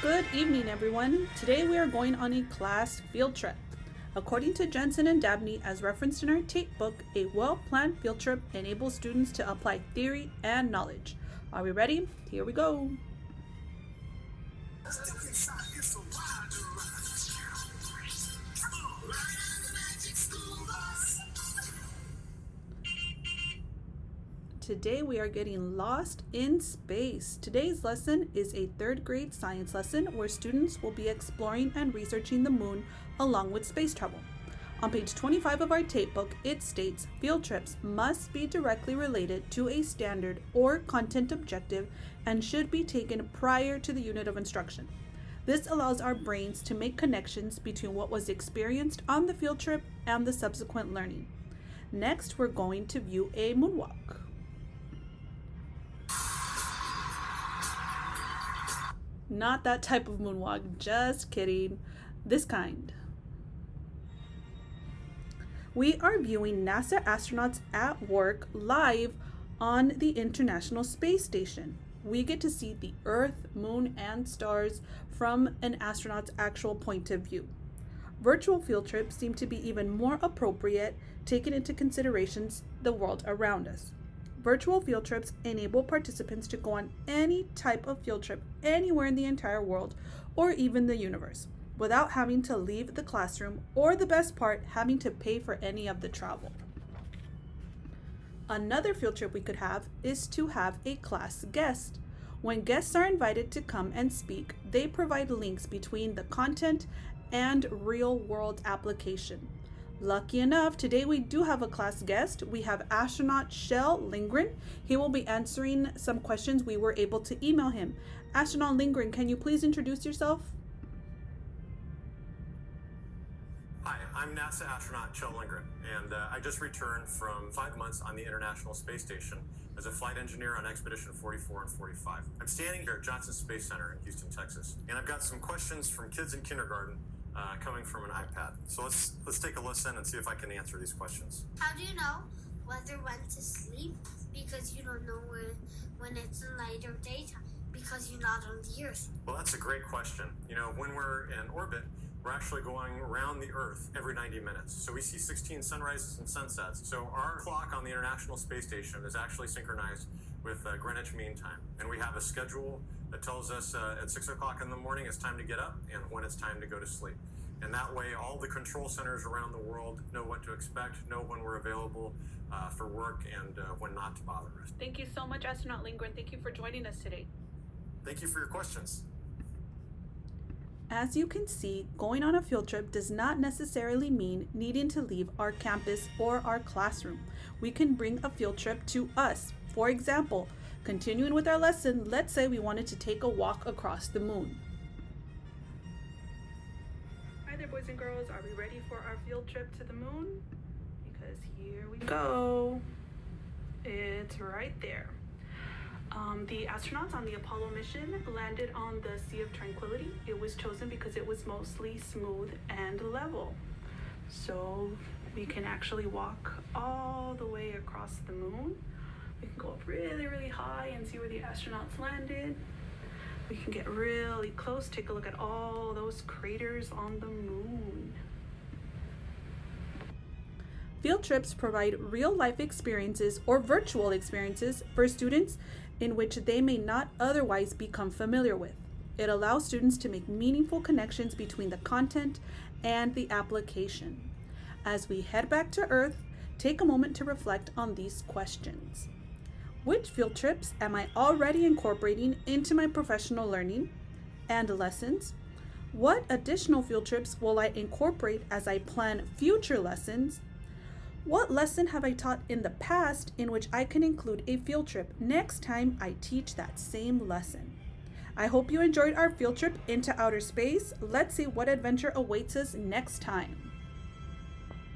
Good evening, everyone. Today we are going on a class field trip. According to Jensen and Dabney, as referenced in our tape book, a well-planned field trip enables students to apply theory and knowledge. Are we ready? Here we go. Today we are getting lost in space. Today's lesson is a third grade science lesson where students will be exploring and researching the moon along with space travel. On page 25 of our tape book, it states field trips must be directly related to a standard or content objective and should be taken prior to the unit of instruction. This allows our brains to make connections between what was experienced on the field trip and the subsequent learning. Next, we're going to view a moonwalk. Not that type of moonwalk, just kidding. This kind. We are viewing NASA astronauts at work live on the International Space Station. We get to see the Earth, Moon, and stars from an astronaut's actual point of view. Virtual field trips seem to be even more appropriate, taking into considerations the world around us. Virtual field trips enable participants to go on any type of field trip anywhere in the entire world or even the universe without having to leave the classroom or, the best part, having to pay for any of the travel. Another field trip we could have is to have a class guest. When guests are invited to come and speak, they provide links between the content and real-world application. Lucky enough, today we do have a class guest. We have astronaut Shel Lindgren. He will be answering some questions we were able to email him. Astronaut Lindgren, can you please introduce yourself? Hi, I'm NASA astronaut Shel Lindgren, and I just returned from 5 months on the International Space Station as a flight engineer on Expedition 44 and 45. I'm standing here at Johnson Space Center in Houston, Texas, and I've got some questions from kids in kindergarten coming from an iPad. So let's take a listen and see if I can answer these questions. How do you know whether when to sleep? Because you don't know when it's night or daytime. Because you're not on the Earth. Well, that's a great question. You know, when we're in orbit, we're actually going around the Earth every 90 minutes. So we see 16 sunrises and sunsets. So our clock on the International Space Station is actually synchronized with Greenwich Mean Time. And we have a schedule that tells us at 6 o'clock in the morning it's time to get up and when it's time to go to sleep. And that way all the control centers around the world know what to expect, know when we're available for work and when not to bother us. Thank you so much, Astronaut Lindgren. Thank you for joining us today. Thank you for your questions. As you can see, going on a field trip does not necessarily mean needing to leave our campus or our classroom. We can bring a field trip to us. For example, continuing with our lesson, let's say we wanted to take a walk across the moon. Hi there, boys and girls. Are we ready for our field trip to the moon? Because here we go. It's right there. The astronauts on the Apollo mission landed on the Sea of Tranquility. It was chosen because it was mostly smooth and level. So we can actually walk all the way across the moon. We can go up really, really high and see where the astronauts landed. We can get really close, take a look at all those craters on the moon. Field trips provide real-life experiences or virtual experiences for students in which they may not otherwise become familiar with. It allows students to make meaningful connections between the content and the application. As we head back to Earth, take a moment to reflect on these questions. Which field trips am I already incorporating into my professional learning and lessons? What additional field trips will I incorporate as I plan future lessons? What lesson have I taught in the past in which I can include a field trip next time I teach that same lesson? I hope you enjoyed our field trip into outer space. Let's see what adventure awaits us next time.